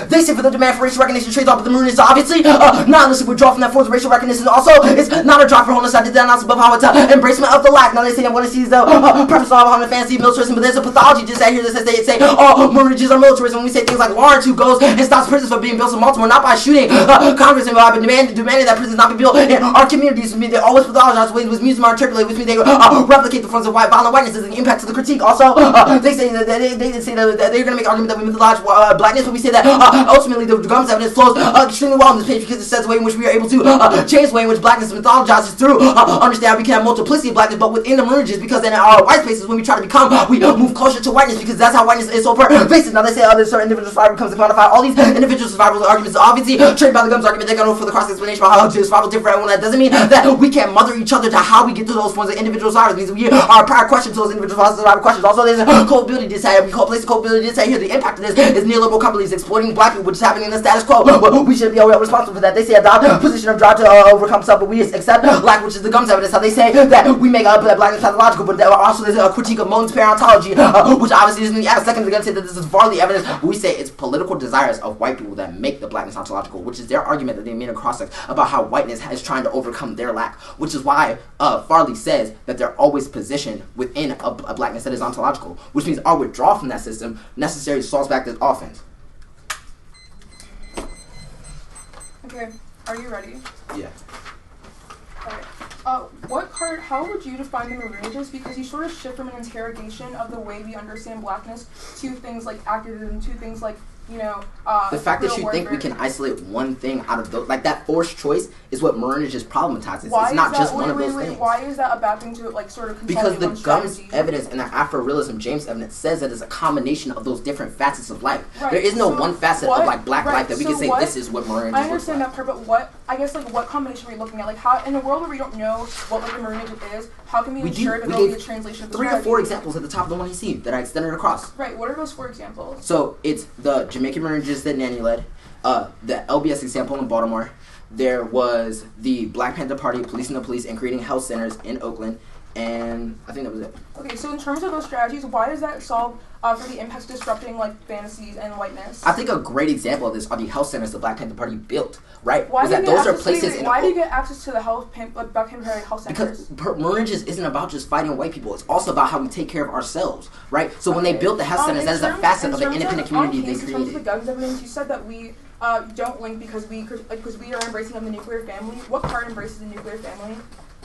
They say for the demand for racial recognition trades off with the maroonists, obviously. Not unless we withdraw from that force of racial recognition. Also, it's not a drive for wholeness. I did that announcement above how it's embracement of the lack. Now they say I want to see the purpose of how the fancy militarism, but there's a pathology just out here that says they say, oh, maroonists are militarism. When we say things like Lawrence, who goes and stops prisons from being built in Baltimore, not by shooting Congress and by demanding that prisons not be built in our communities. With me, they always pathologize ways with music articulate with me. They replicate the forms of violent whiteness and the impact of the critique. Also, they say that they're going to make argument that we mythologize blackness, but we say that ultimately the Gums evidence flows extremely well on this page because it says the way in which we are able to change the way in which blackness mythologizes through understand we can have multiplicity of blackness, but within the merges, because in our white spaces when we try to become, we move closer to whiteness because that's how whiteness is so pervasive. Now they say other certain individual survivor comes to quantify all these individual survival arguments. Obviously, trained by the Gums argument, they're going to go for the cross explanation about how survival different everyone. That doesn't mean that we can't mother each other to how we get to those forms of individual survivors. It means we are a prior question to those individual survivor questions. Also, there's a culpability disorder. We place the culpability disorder here. The impact of this is neoliberal companies exploiting black people, which is happening in the status quo. We should be responsible for that. They say adopt a position of drive to overcome stuff, but we accept black, which is the Gums evidence. How they say that we make up that blackness pathological, but also there's a critique of Moan's parentology, which obviously isn't the second. They're going to say that this is Varley evidence. But we say it's political desires of white people that make the blackness ontological, which is their argument that they made across about how whiteness is trying to overcome their lack, which is why Farley says that they're always positioned within a blackness that is ontological, which means our withdrawal from that system necessarily solves back this offense. Okay, are you ready? Yeah. Alright. How would you define the maroonages? Because you sort of shift from an interrogation of the way we understand blackness to things like activism, to things like, you know, the fact that you think we can isolate one thing out of those, like that forced choice, is what maroonages problematizes. It's not just one of those things. Why is that a bad thing to like sort of because the Gums evidence and the Afro-realism James evidence says that it's a combination of those different facets of life. Right. There is no one facet of like black life that we can say this is what maroonages. I understand that part, but what combination are we looking at? Like how in a world where we don't know what like a maroonage is, how can we ensure that there will be a translation of the 3 or 4 examples at the top of the one you see that I extended across. Right. What are those 4 examples? So it's the Jamaican maroonages that Nanny led, the LBS example in Baltimore. There was the Black Panther Party policing the police and creating health centers in Oakland, and I think that was it. Okay, so in terms of those strategies, why does that solve for the impacts disrupting like fantasies and whiteness? I think a great example of this are the health centers the Black Panther Party built, right? Why do you get access to the Black Panther Party health centers? Because maroonages isn't about just fighting white people. It's also about how we take care of ourselves, right? So when they built the health centers, that is a facet of the independent community they created. In terms of the Gums evidence, you said that we don't link because we are embracing of the nuclear family. What part embraces the nuclear family?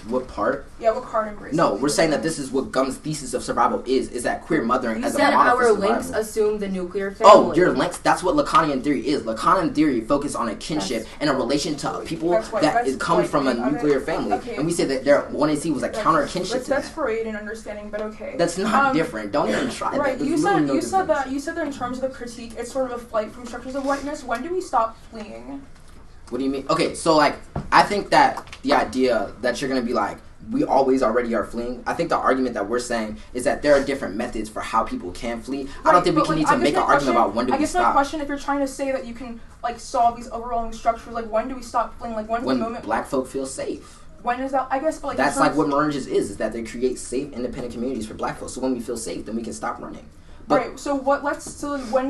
What part? Yeah, what part embraces? No, we're saying that this is what Gums' thesis of survival is that queer mothering as a model for survival. Our links assume the nuclear family. Oh, your links, that's what Lacanian theory is. Lacanian theory focuses on a kinship and a relation to people that comes from a nuclear family. Okay. And we say that their 1AC was a counter kinship to that. That's Freudian understanding, but okay. That's not different. Don't even try right, that. You said that in terms of the critique, it's sort of a flight from structures of whiteness. When do we stop fleeing? What do you mean? Okay, so like, I think that the idea that you're going to be like, we always already are fleeing. I think the argument that we're saying is that there are different methods for how people can flee. I don't think we need to make an argument about when do we stop. I guess my question, if you're trying to say that you can like solve these overwhelming structures, like when do we stop fleeing? Like when's the moment black folk feel safe. When is that? I guess, but like that's like what Maringes is that they create safe, independent communities for black folks. So when we feel safe, then we can stop running. But right. So when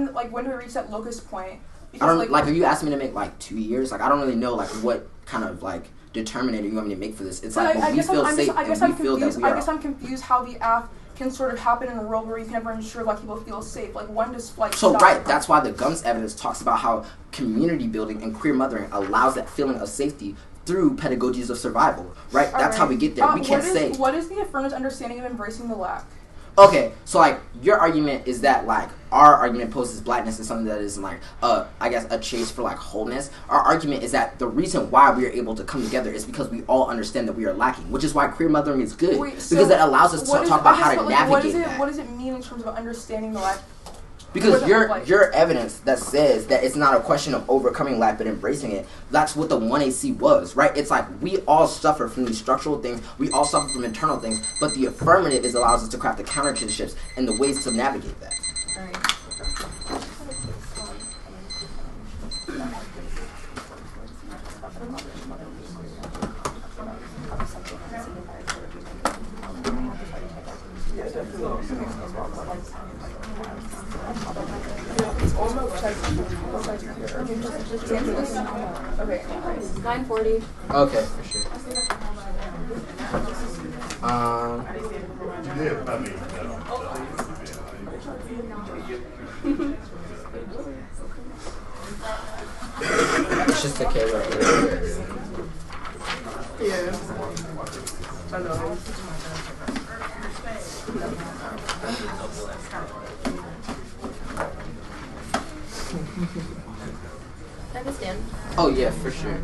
do we reach that locus point? Because, I don't like. Are you asking me to make like 2 years? Like I don't really know like what kind of like determinator you want me to make for this. It's like when we feel safe and we feel that we are. I guess I'm confused how the AF can sort of happen in a world where you can never ensure black people feel safe. Like when does flight stop? Right, that's why the GUMS evidence talks about how community building and queer mothering allows that feeling of safety through pedagogies of survival. Right, that's how we get there. We can't say. What is the affirmative understanding of embracing the lack? Okay, so like your argument is that like our argument poses blackness as something that is like I guess a chase for like wholeness. Our argument is that the reason why we are able to come together is because we all understand that we are lacking, which is why queer mothering is good because it allows us to talk about how to navigate that. What does it mean in terms of understanding the lack? Because your evidence that says that it's not a question of overcoming lack but embracing it, that's what the 1AC was, right? It's like we all suffer from these structural things, we all suffer from internal things, but the affirmative allows us to craft the counter-shifts and the ways to navigate that. All right. Okay, 9:40. Okay, for sure. It's just a camera. Yeah. I know. I can stand. Oh yeah, for sure.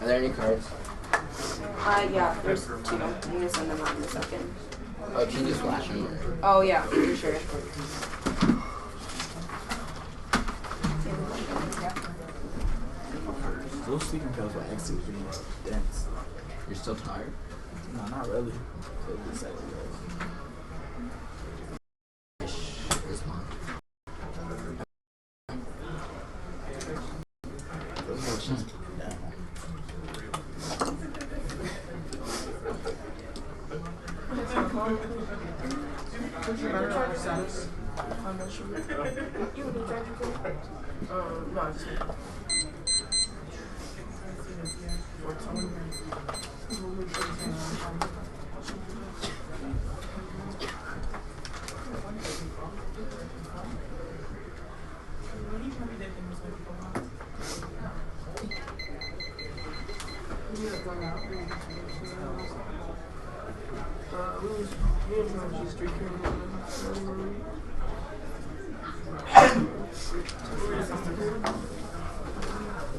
Are there any cards? Yeah, there's 2. I'm gonna send them out in a second. Oh, can you just flash them? Oh yeah, for sure. Those sleeping pills were actually pretty dense. You're still tired? No, not really. It's mine.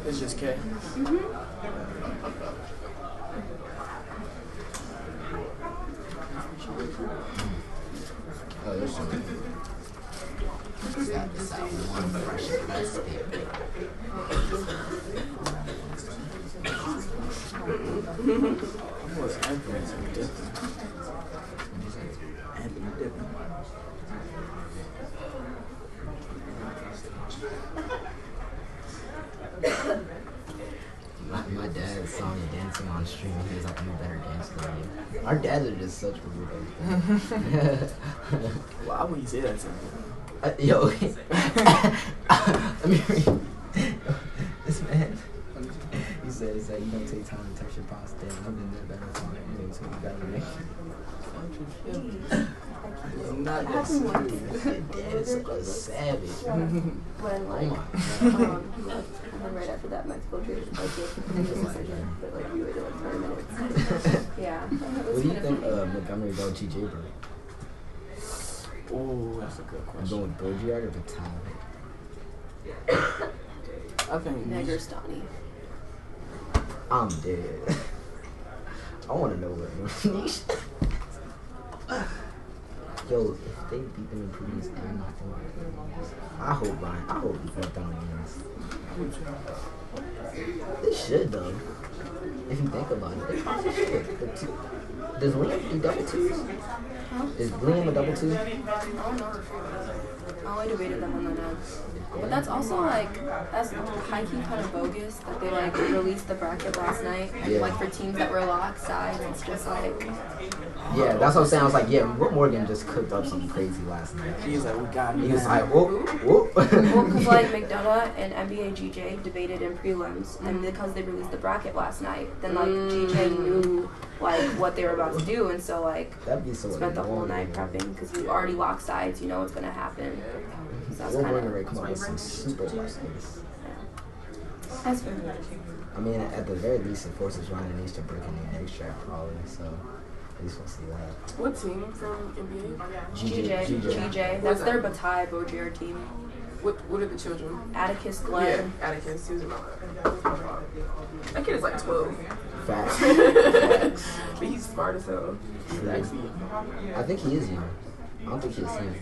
It's just K. Oh, there's something. Is that one fresh best paper? What's Anthony Dippin? Anthony Dippin. My dad saw me dancing on stream and he was like, I'm a better dancer than you. Our dads are just such weirdos. Why would you say that to me? Yo, I mean, this man, he said you don't take time to touch your prostate. I've been there better time. You know, so you gotta make Not that serious. Your dad is such a savage. When like, and then right after that, Mexico traded like the decision, but like we waited like 20 minutes. Yeah. What do you think Montgomery Bell TJ bro? Oh, that's a good I'm question. going with Bergiard or Batal? I think Negerstani. I'm dead. I want to know what Yo, if they beat them in previous, they're not going to win. I hope McDonald wins. They should though. If you think about it, they probably should. Does Liam do double twos? Huh? Is Liam a double two? I don't know. I only debated them on the notes. But that's also that's high-key kind of bogus that they released the bracket last night. Yeah. For teams that were locked sides, it's just Yeah, that's what I'm saying. I was like, yeah, Will Morgan just cooked up something crazy last night. He's like, we got me. He was like, whoop, whoop. Well, because McDonough and NBA GJ debated in prelims, and because they released the bracket last night, then GJ knew what they were about to do, and so that'd be so spent the whole night prepping because you already lock sides, you know what's gonna happen. So that's Will kind Morgan of come up with some super lessons. that's fair. I mean, at the very least, it forces Ryan Needs to break in the next track probably. So at least we'll see that. What team from NBA? GJ. That's their Bataille Beaudrier team. What are the children? Atticus Glenn. Yeah, Atticus. He was in my That kid is 12. Facts. But he's smart as hell. He's actually. I think he is young. I don't think he's young.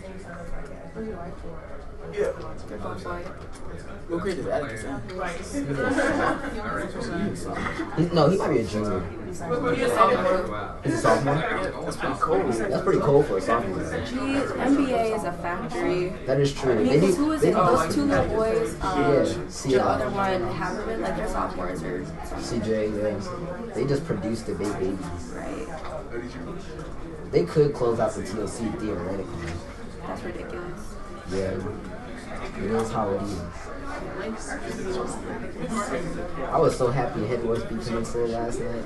Yeah. What grade is Atticus in? No, he might be a junior. He's a sophomore. He's a sophomore? That's pretty cold. That's pretty cold for a sophomore. NBA is a factory. That is true. I mean, those two little boys, the other one, Haverman, they're sophomores or something. CJ, yeah. They just produced the big babies. Right. They could close out the TOC theoretically. That's ridiculous. Yeah. It is how it is. I was so happy Headwaters beat Kimbrough last night.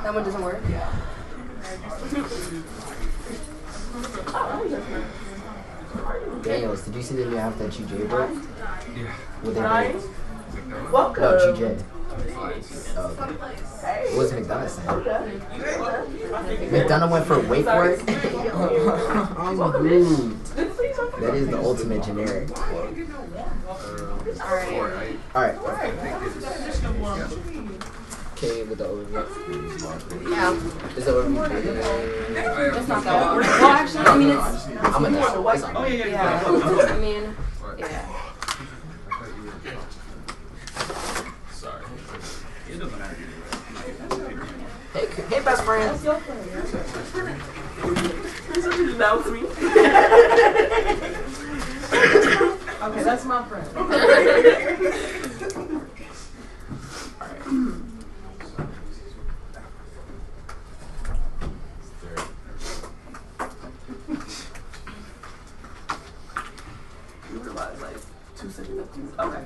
That one doesn't work? Daniels, did you see the new app that GJ broke? Yeah. With their Welcome. No, GJ. Oh, okay. What was McDonough saying? McDonough went for wake work? I'm rude. That is the ultimate generic. Alright. Okay, with the overview. Yeah. Is the overview big? It's not that long. Well, actually, I mean, it's... I'm gonna Yeah. I mean, yeah. Hey, best friend. Announce me. Okay, that's my friend. You realize 2 seconds after you. Okay.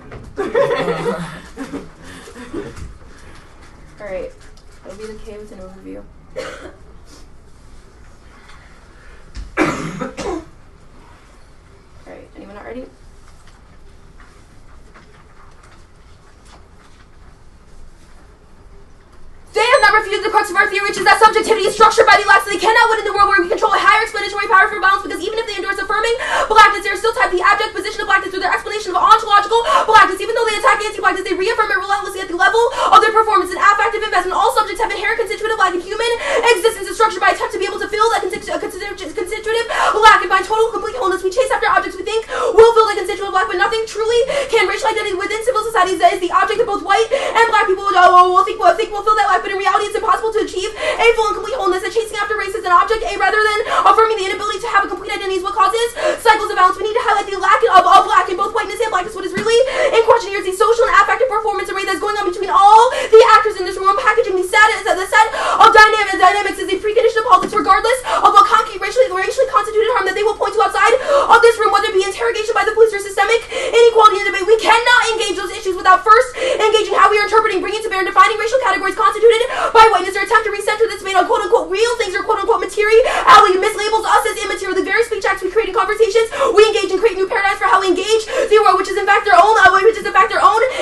Alright. It'll be the K with an overview. Alright, anyone not ready? They have not refuted the crux of our theory, which is that subjectivity is structured by the elect, so they cannot win in the world where we control a higher explanatory power for balance, because even if they endorse affirming blackness, they are still tied to the abject position of blackness through their explanation of ontological blackness. Even though they attack anti-blackness, they reaffirm it relentlessly at the level of their performance and affective investment. All subjects have inherent constitutive black, and human existence is structured by attempt to be able to fill that constitutive black and find total complete wholeness. We chase after objects we think will fill that constitutive black, but nothing truly can. Racial identity within civil societies that is the object that both white and black people will think will fill that life, but in reality it's impossible to achieve a full and complete wholeness. And chasing after race is an object A rather than affirming the inability to have a complete identity is what causes cycles of balance. We need to highlight the lack of black in both whiteness and blackness. What is really in question here is the social and affective performance array that's going on between all the actors in this room. Packaging the set of dynamics is a precondition of politics, regardless of what concrete racially constituted harm that they will point to outside of this room, whether it be interrogation by the police or systemic inequality in debate. We cannot engage those issues without first engaging how we are interpreting, bringing to bear, and defining racial categories constituted by whiteness. Or attempt to recenter this debate on quote-unquote real things or quote-unquote materiality mislabels us as immaterial. The very speech acts we create in conversations we engage and create new paradigms for how we engage the world, which is in fact their own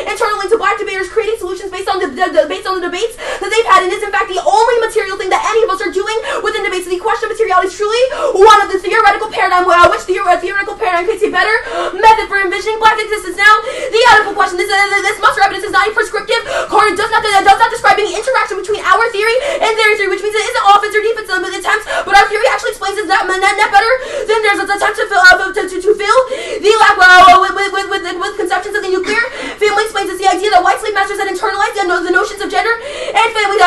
internal link to black debaters creating solutions based on the debates that they've had, and is in fact the only material thing that any of us are doing within debates. So the question of materiality is truly one of the theoretical paradigm which theoretical paradigm creates a better method for envisioning black existence. Now, the ethical question: this muster evidence is not a prescriptive, does not describe any interaction between our theory and their theory, which means it isn't offense or defense attempt, but our theory actually explains it's not better than there's an attempt to fill the lack with conceptions of the nuclear. Family explains it's the idea that white slave masters had internalized the notions of gender and family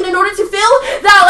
in order to fill that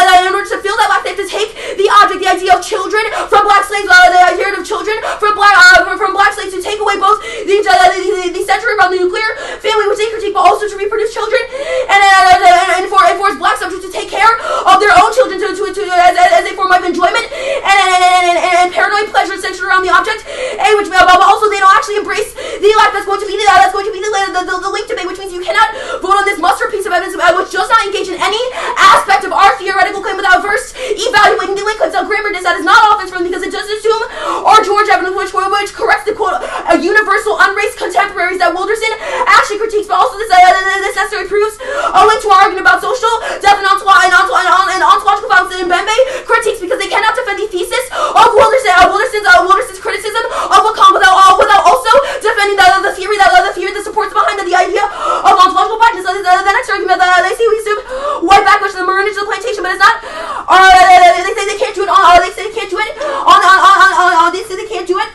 lack, they have to take the object, the idea of children from black slaves, the idea of children from black slaves, to take away both the century around the nuclear family, which they critique, but also to reproduce children, and force black subjects to take care of their own children as a form of enjoyment and paranoid pleasure centered around the object, and which also they don't actually embrace the lack that's going to be the link debate, which means you cannot vote on this masterpiece of evidence which does not engage in any aspect of our theoretical claim without first evaluating the link. So grammar that is not offense from because it does assume or George evidence which corrects the quote universal unraced contemporaries that Wilderson actually critiques, but also this necessarily proves a link to our argument about social death and ontological violence in Mbembe critiques, because they cannot defend the thesis of Wilderson's criticism of Lacan without also defending the theory that supports behind the idea of ontological practice. The next argument that they say we assume white backlash to the maroonage of the plantation, but it's not. They say they can't do it on. They say they can't do it on. They say they can't do it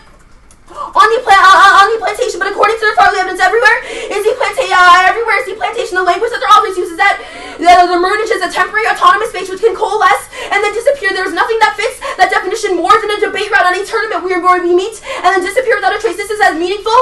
on the plantation, but according to their fatherly evidence, everywhere is the plantation. The language that their authors use is that the maroonage is a temporary autonomous space which can coalesce and then disappear. There is nothing that fits that definition more than a debate round on a tournament where we meet and then disappear without a trace. This is as meaningful